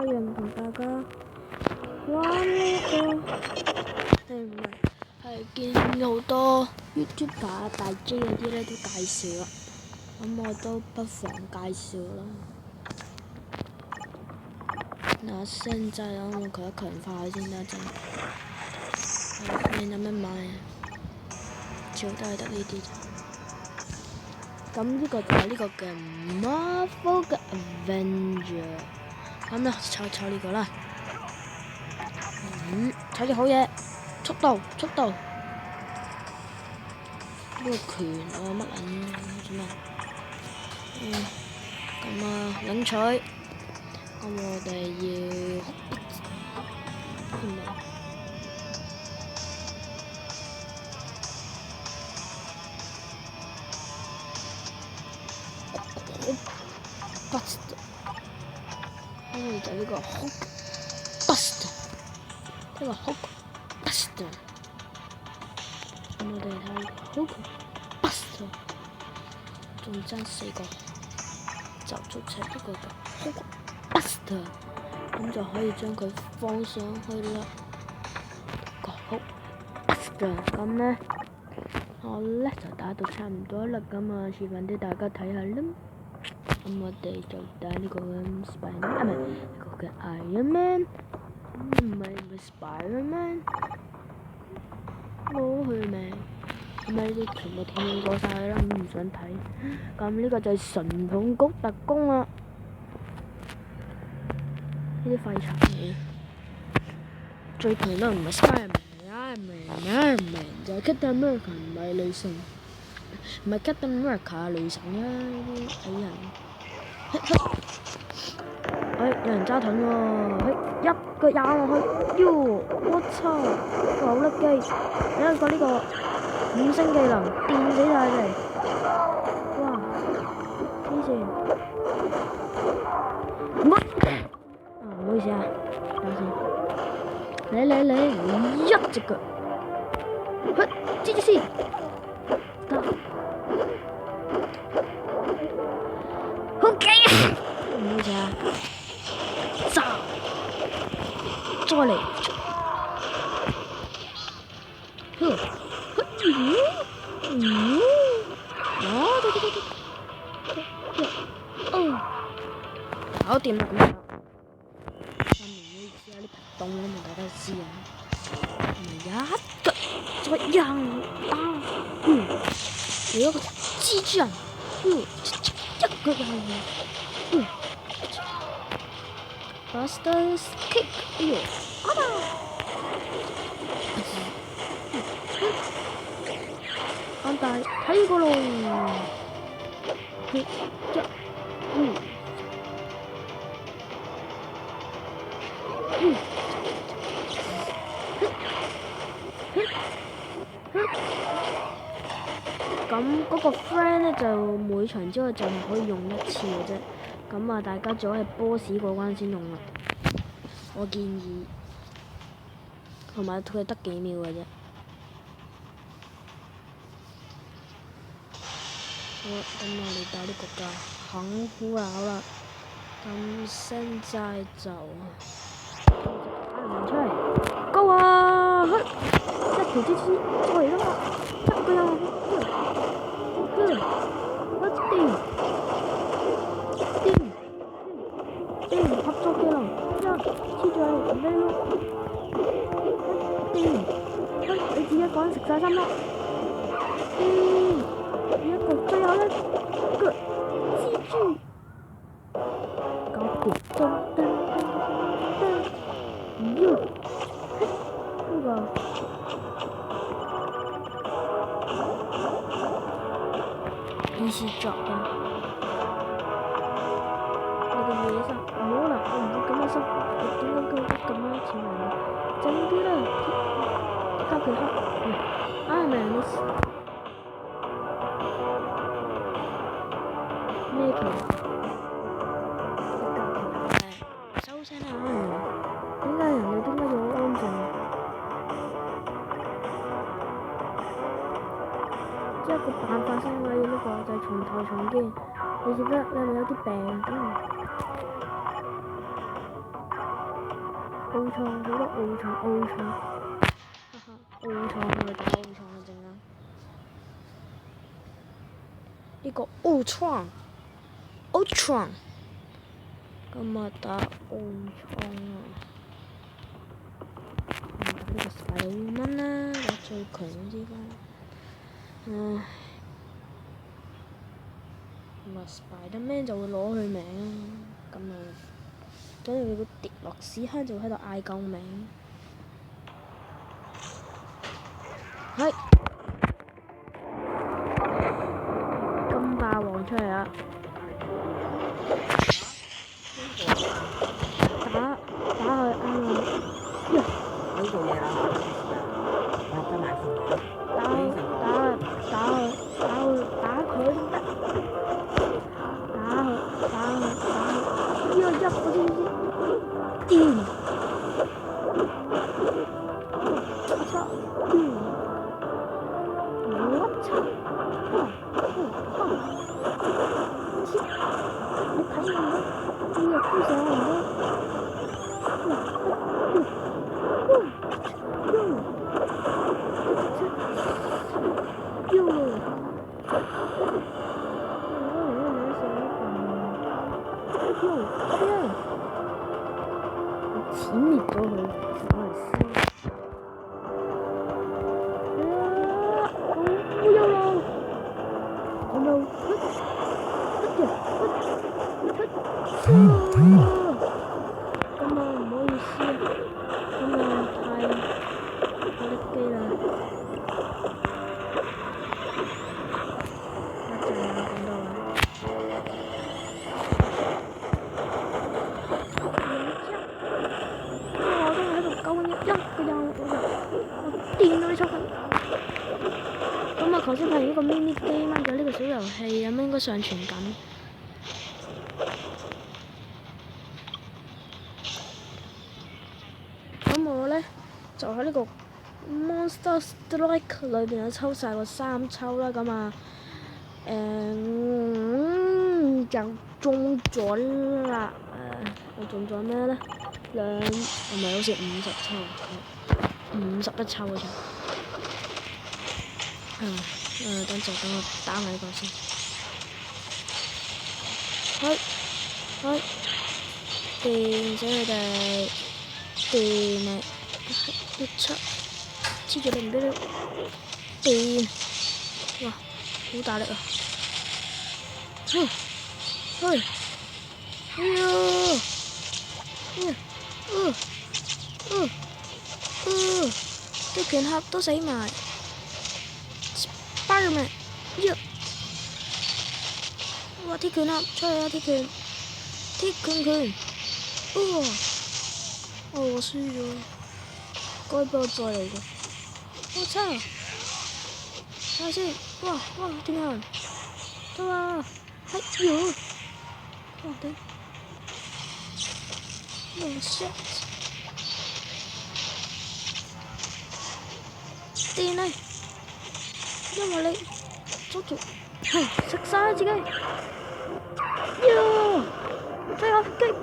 一樣同大家玩呢個唔係見好多 YouTuber 大 J 嗰啲咧都介紹啦，咁我都不妨介紹啦。那現在我們可強化先啦，真係。你有咩買啊？超都係得呢啲。咁呢個就係呢個嘅 Marvel 嘅 Avenger。咁咧炒呢個啦。炒啲好嘢，速度。呢個拳乜撚做咩？咁啊領取。咁我哋要Hulkbuster， 跟住就呢個 Hulkbuster， 呢個 Hulkbuster， 咁我哋睇 Hulkbuster， 仲爭4個，就做齊呢個嘅 Hulkbuster， 咁就可以將佢放上去啦。個 Hulkbuster， 咁咧我咧就打到差唔多啦，咁啊示範俾大家睇下啦。咁我哋就打呢個嘅 Spiderman， 唔係呢個嘅 Iron Man， 唔係 Spiderman， 攞去未？咁呢啲全部聽過晒啦，唔想睇。咁呢個就係神盾局特工啦，呢啲廢柴嚟。最強都唔係 Spiderman， 就係 Captain America， 唔係女神，唔係 Captain America 女神啦，呢啲矮人。有人揸盾喎，一腳踩落去，我操，好甩機！有一個呢個5星技能電死晒佢哋，哇，黐線！唔好意思啊，等下先，嚟，一隻腳，蜘蛛絲，得，好勁！唔好意思啊。再嚟，搞掂啦！上面呢啲有啲皮凍啊嘛，大家知啊。一腳再扔有一個蜘蛛人，一腳扔落。Buster kick， 放大睇過咯，咁嗰個 friend 咧就每場之後就係可以用1次嘅啫。咁啊，大家最好係 boss 過關先用啦，我建議。同埋佢得幾秒嘅啫。好，咁我哋打呢個㗎，很苦惱啦。咁現在就出嚟，Go啊！一條蜘蛛過嚟啦嘛，一個人合作技能，黐住係唔咩咯？你自己一個人食晒3粒，一個最後一個蜘蛛，搞掂，呢個easy job啊！你個野生唔好啦，我唔會咁樣生活，點解佢咁樣似人啊？整啲啦，黑佢黑，咪你咩球？收聲啦！點解要好安靜？即係個辦法先可以呢個就係從頭重建。你覺得你係咪有啲病？奧創好多奧創，哈哈，奧創去打奧創啊！陣間呢個奧創咁啊打奧創啊！打呢個Spider-Man啦，打最強嗰啲啦。唉，咁啊 Spider-Man 就會攞佢名，咁啊，跟住佢會跌落屎坑就會喺度嗌救命。係金霸王出嚟啦！打佢啱啦！呢做嘢啦，我加埋先。打佢先得！打佢！呢個一嗰啲癲！我操！你睇唔到？呢個推上唔到。殲滅咗佢，攞嚟燒。我有路，我冇咁啊，唔好意思，咁啊太叻機啦。一陣啊，咁多位。我電到你出去！咁啊，頭先拍完呢個 mini game 嘅呢個小遊戲，咁應該上傳緊。咁我咧就喺呢個 Monster Strike 裏邊有抽晒個3抽啦，咁啊就中咗啦！我中咗咩咧？唔係好似50抽，51抽嗰場。等我打埋呢個先。電死佢哋！電你！一出，黐住你唔俾你電！哇，好大力啊！啲拳俠都死埋。Spider-Man，哇！鐵拳俠出嚟啊！鐵拳，我輸咗，該俾我再嚟嘅。我操！睇下先，哇！點樣？得啦，哇頂！shit！電你！因為你捉住，食晒自己。飛下擊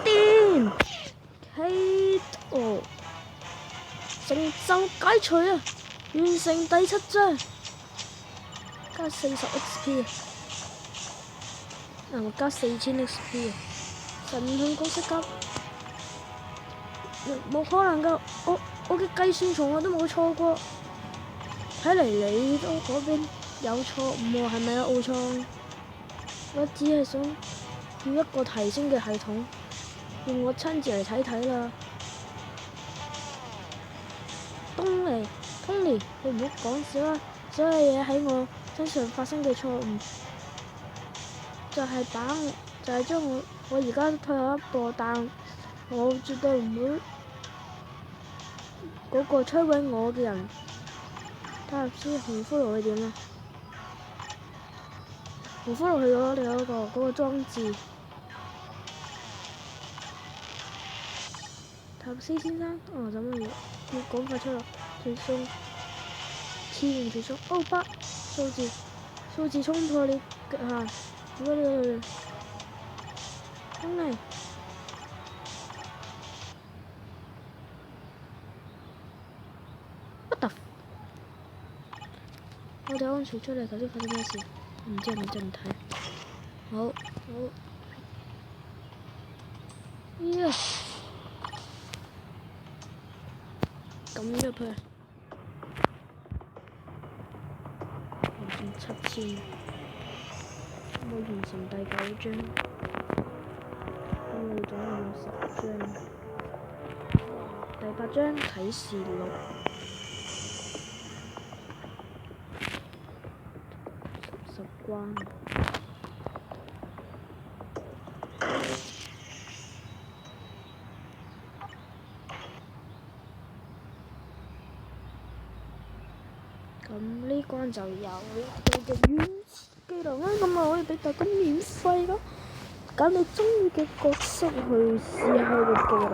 電 ，KO 成就解除啊！完成第7章，加40 XP 我加4000 XP 神盾角色級，冇可能噶！我嘅計算從來都冇錯過。睇嚟你都嗰邊有錯誤喎，係咪啊奧創？我只係想要一個提升嘅系統，用我親自嚟睇睇啦。Tony，你唔好講笑啦！所有嘢喺我身上發生嘅錯誤，就係將我而家退後一步，但我絕對唔會嗰個摧毀我嘅人。睇下先，紅骷髏係點啊？紅骷髏去咗你嗰個裝置。塔斯先生，怎麼要趕快出嚟傳送？次元傳送8數字衝破了極限。兄弟，我哋安全出嚟，頭先發生咩事？唔知係咪真唔睇？好，好，呀，撳入去，完成7000，我完成第9章，咁我哋總共10章，第8章啟示錄。10關。咁呢關就有一個嘅原始技能啦，咁咪可以俾大家免費咯，揀你中意嘅角色去試下佢嘅技能。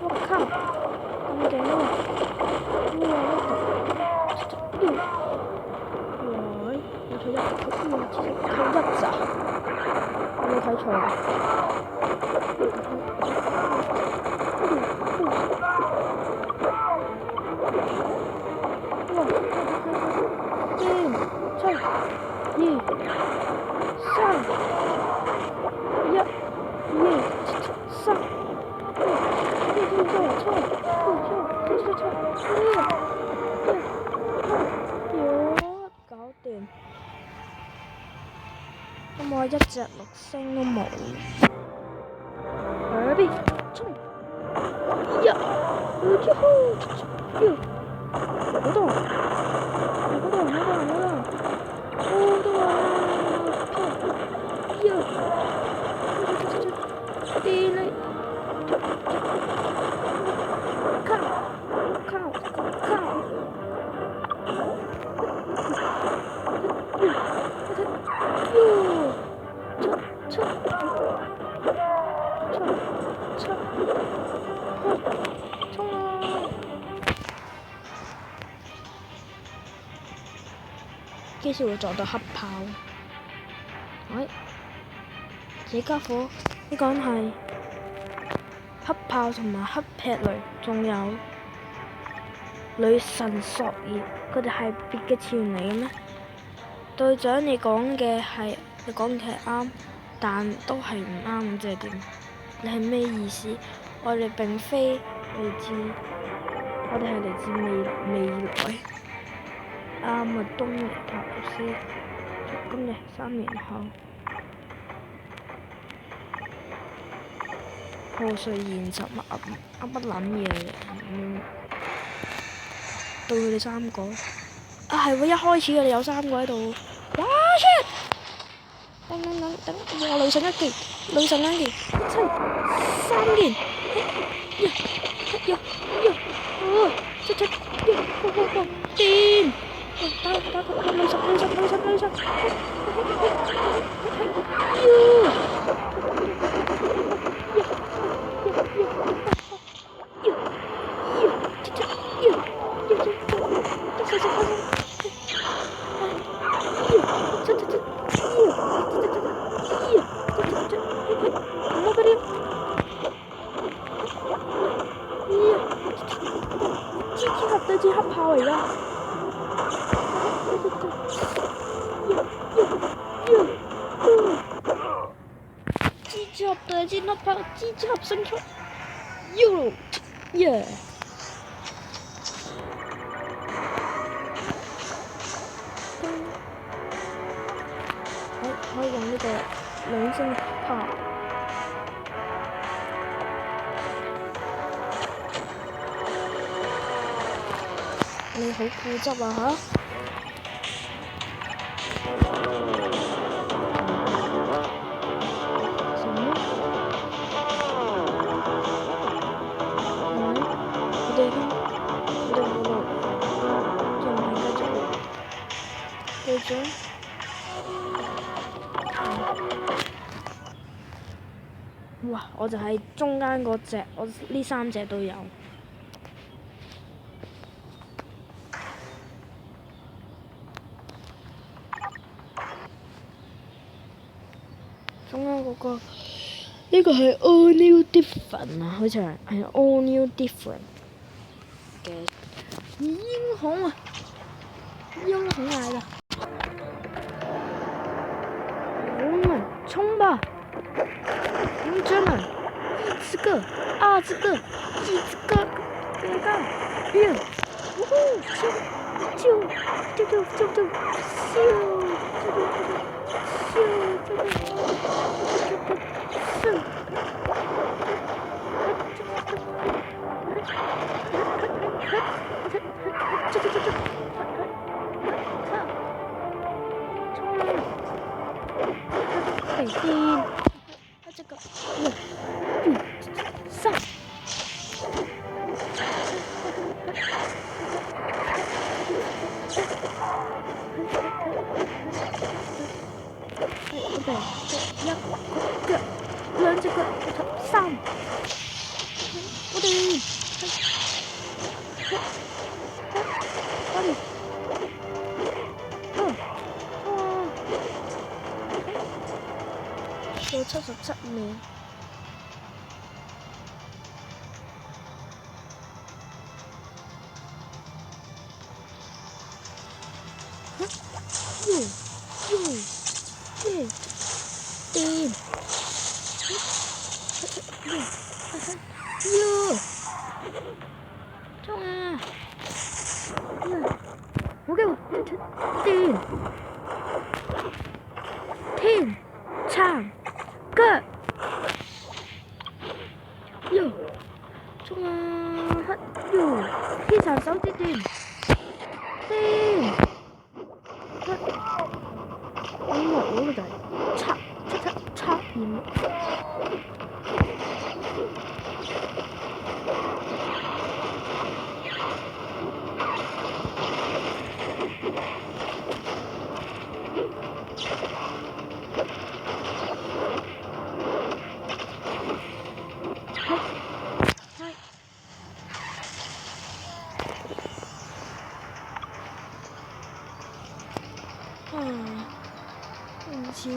我靠！咁勁啊！哇！我睇一咋？我冇睇錯啊！搞掂，咁我一隻綠星都冇。邊衝！呀！好多！地雷！靠！幾時會撞到黑豹？喂，這家伙呢個人係黑豹同埋黑劈雷，仲有女神索爾，佢哋係別嘅次元嚟嘅咩？隊長，你講嘅係啱，但都係唔啱，即係點？你係咩意思？我哋並非嚟自，我哋係嚟自未來。阿麥東尼塔斯，今日3年後，破碎現實乜撚嘢嚟？到佢哋3個，啊係喎，一開始佢哋有3個喺度。哇 shit！ 等，我女神1件，女神2件，3件，掂！打佢！女神！蜘蛛俠黑豹嚟㗎！蜘蛛俠對戰黑豹，蜘蛛俠勝出。耶！可以用呢個2星炮。你好固執啊嚇！哇！我就喺中間嗰隻，我呢3隻都有。中間嗰個，呢個係 All New Different 啊，好似係 All New Different。英雄啊，英雄来了！我们冲吧！同志们，1只个，2只个，几只个，别干！六，呜呼，咻，咻，咻，咻，咻，咻，北京，这个，上。对，要抡这个上，不对，哪里？我测你。冲啊！我给我停，唱歌，冲啊！非常手指停，我個仔插鹽。超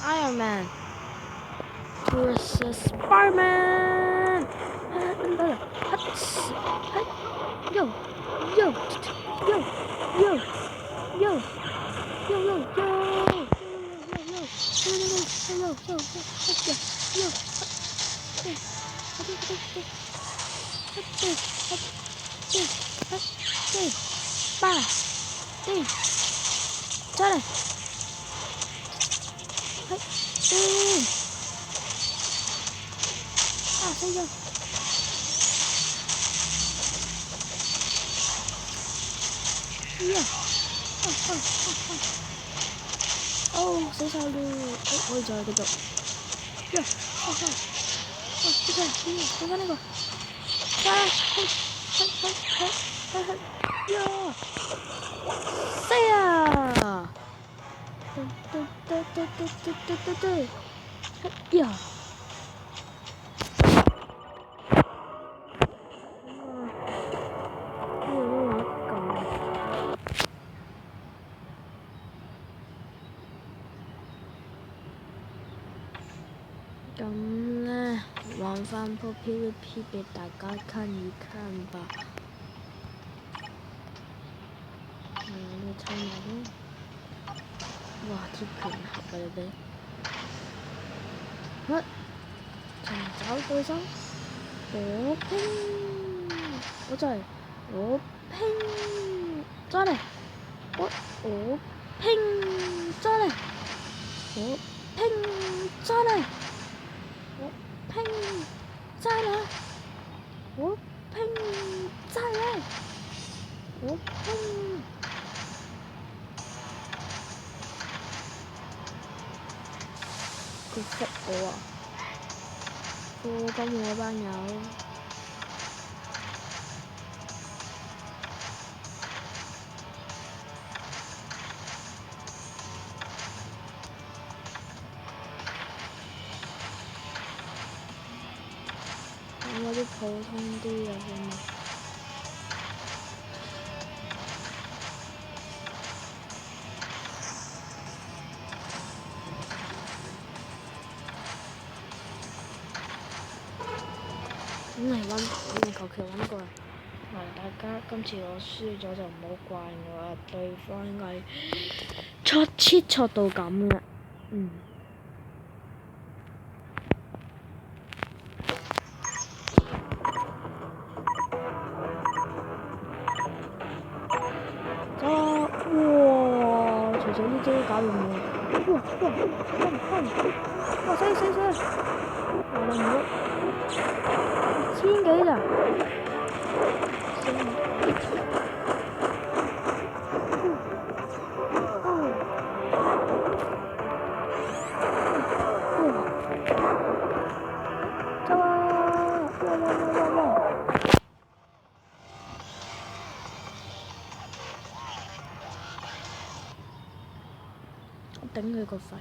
Iron Man versus Spider-Man。再来，谁呀？哦，死晒咯！可以再繼續。這個，點解呢個？死啊！咁咧，玩翻鋪 PVP 俾大家看一看吧。你睇埋咧，哇！貼拳俠啊你哋，乜？尋找對手，我拼，我就係我拼，再嚟，我拼，再嚟，我拼，再嚟。我拼，再来！我拼，再来！我拼！佢識我啊！課金我班友。有啲普通啲嘅好嘛？求其揾個人。大家今次我輸咗就唔好怪我啦，對方應該錯到咁嘅。哇！除咗呢招搞掂我，哇！死！哇！你唔喐，1000幾咋？走啊！哇！我頂佢個肺，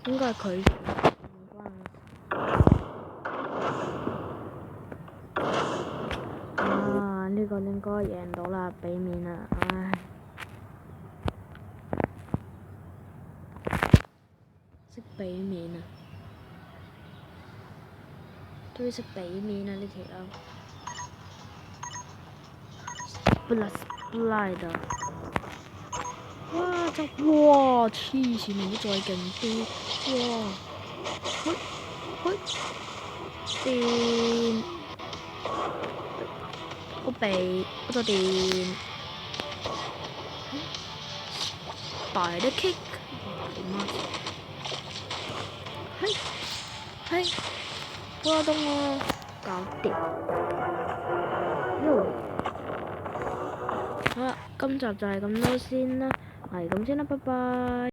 應該係佢唔關我。呢個應該贏到啦，俾面啦，唉，識俾面啊，都要識俾面啊呢條友。Blade 哇！黐線，唔好再勁啲，哇！電，個鼻嗰度電，大的 kick， 係，波動啊，搞掂。好啦，今集就係咁多先啦，係咁先啦，拜拜。